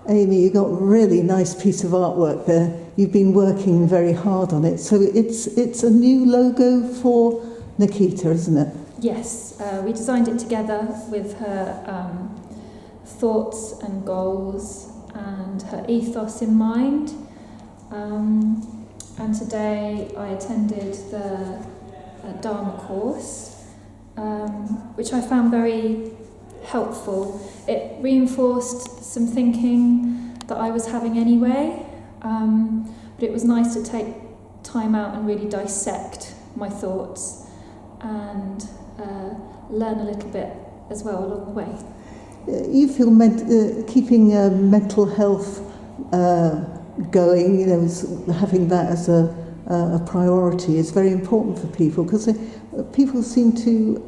Amy, you got a really nice piece of artwork there. You've been working very hard on it. So it's a new logo for Nikita, isn't it? Yes, we designed it together with her thoughts and goals and her ethos in mind. And today I attended the Dharma course, which I found very helpful. It reinforced some thinking that I was having anyway, but it was nice to take time out and really dissect my thoughts and learn a little bit as well along the way. You feel keeping mental health going, having that as a priority is very important for people, because people seem to,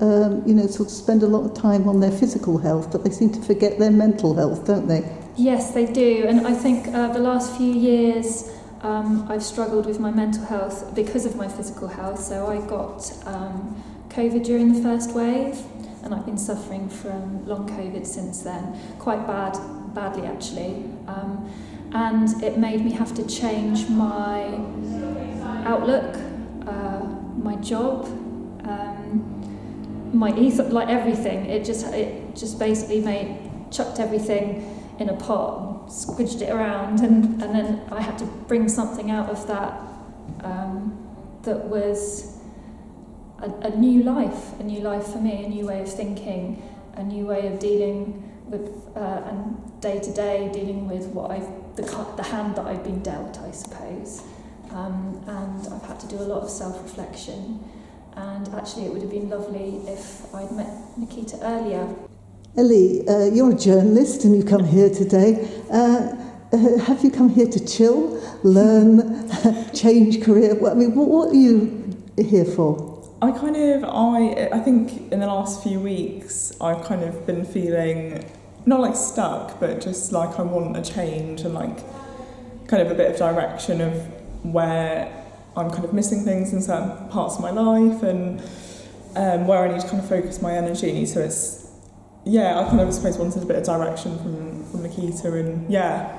sort of spend a lot of time on their physical health, but they seem to forget their mental health, don't they? Yes, they do. And I think the last few years I've struggled with my mental health because of my physical health. So I got COVID during the first wave, and I've been suffering from long COVID since then, quite badly actually. And it made me have to change my outlook, my job, my ethos, like everything. It just basically chucked everything in a pot, squidged it around, and then I had to bring something out of that that was a new life for me, a new way of thinking, a new way of dealing with and day to day dealing with the hand that I've been dealt, I suppose. And I've had to do a lot of self-reflection, and actually it would have been lovely if I'd met Nikita earlier. Ellie, you're a journalist and you've come here today. Have you come here to chill, learn, change career? What are you here for? I think in the last few weeks I've kind of been feeling not like stuck, but just like I want a change and like kind of a bit of direction of where I'm kind of missing things in certain parts of my life, and where I need to kind of focus my energy. So I kind of, I suppose, wanted a bit of direction from Nikita, and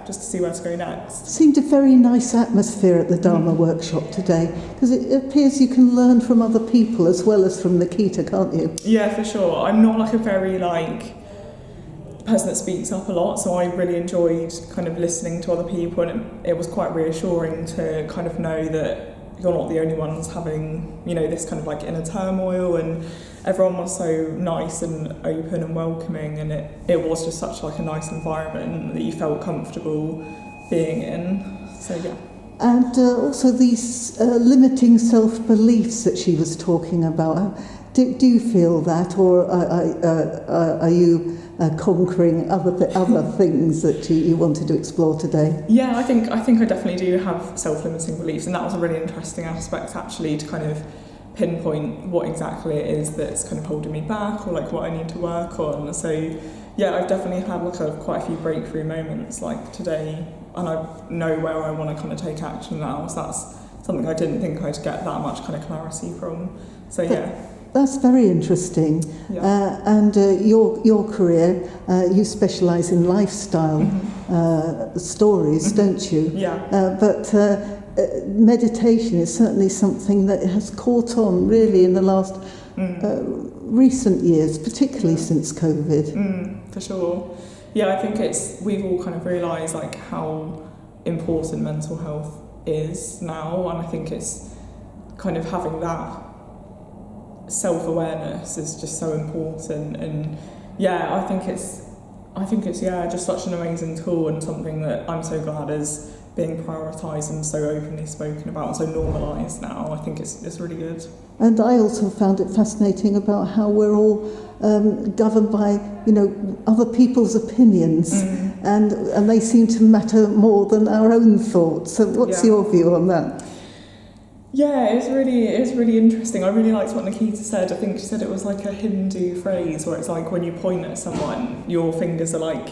just to see where to go next. Seemed a very nice atmosphere at the Dharma workshop today, because it appears you can learn from other people as well as from Nikita, can't you? Yeah, for sure. I'm not like a very person that speaks up a lot, so I really enjoyed kind of listening to other people, and it was quite reassuring to kind of know that you're not the only ones having, this kind of like inner turmoil, and everyone was so nice and open and welcoming, and it was just such like a nice environment that you felt comfortable being in. So yeah. And also these limiting self-beliefs that she was talking about. Do you feel that, or are you conquering other things that you wanted to explore today? Yeah, I think I definitely do have self-limiting beliefs, and that was a really interesting aspect actually, to kind of pinpoint what exactly it is that's kind of holding me back, or like what I need to work on. So yeah, I've definitely had quite a few breakthrough moments like today, and I know where I want to kind of take action now. So that's something I didn't think I'd get that much kind of clarity from. So yeah. That's very interesting. Yeah. And your career, you specialise in lifestyle stories, don't you? Yeah. But meditation is certainly something that has caught on really in the last recent years, particularly since COVID. For sure. Yeah, I think we've all kind of realised like how important mental health is now, and I think it's kind of having that self-awareness is just so important. And yeah, I think it's just such an amazing tool, and something that I'm so glad is being prioritised and so openly spoken about and so normalised now. I think it's really good. And I also found it fascinating about how we're all governed by other people's opinions, and they seem to matter more than our own thoughts. So what's your view on that? Yeah, it's really interesting. I really liked what Nikita said. I think she said it was like a Hindu phrase where it's like when you point at someone, your fingers are like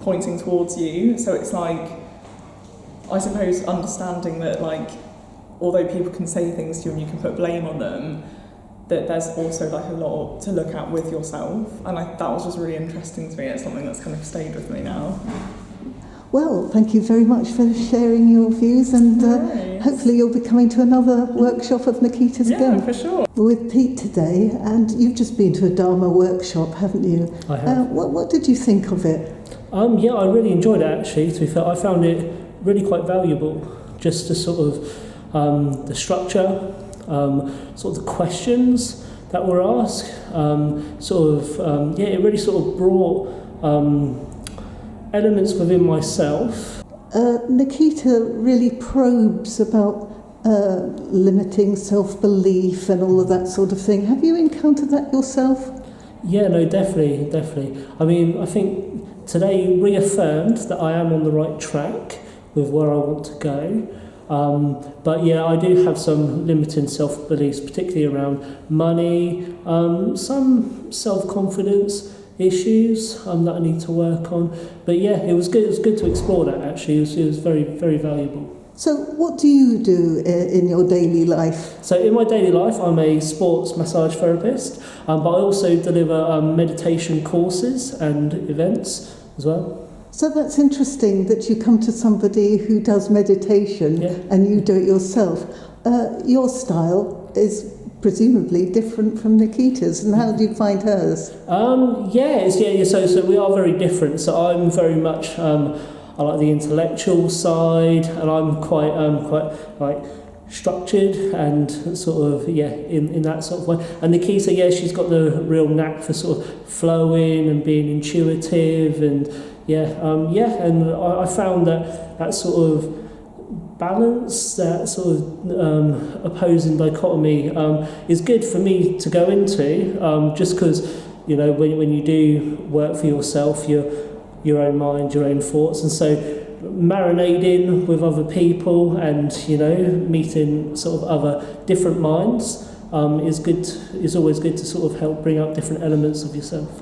pointing towards you. So it's like, I suppose, understanding that like, although people can say things to you and you can put blame on them, that there's also like a lot to look at with yourself, and that was just really interesting to me. It's something that's kind of stayed with me now. Well, thank you very much for sharing your views, and hopefully you'll be coming to another workshop of Nikita's again. Yeah, for sure. We're with Pete today, and you've just been to a Dharma workshop, haven't you? I have. What did you think of it? Yeah, I really enjoyed it actually, to be fair. I found it really quite valuable, just to sort of the structure, sort of the questions that were asked, it really sort of brought elements within myself. Nikita really probes about limiting self-belief and all of that sort of thing. Have you encountered that yourself? Yeah, no, definitely. I mean, I think today reaffirmed that I am on the right track with where I want to go. But yeah, I do have some limiting self-beliefs, particularly around money, some self-confidence issues that I need to work on. But yeah, it was good. It was good to explore that actually. It was very, very valuable. So what do you do in your daily life? So in my daily life, I'm a sports massage therapist, but I also deliver meditation courses and events as well. So that's interesting that you come to somebody who does meditation and you do it yourself. Your style is presumably different from Nikita's, and how do you find hers? So we are very different. So I'm very much I like the intellectual side, and I'm quite like structured and sort of in that sort of way. And Nikita, she's got the real knack for sort of flowing and being intuitive, and and I found that sort of balance, that sort of opposing dichotomy is good for me to go into, just because when you do work for yourself, your own mind, your own thoughts, and so marinating with other people and meeting sort of other different minds is always good to sort of help bring out different elements of yourself.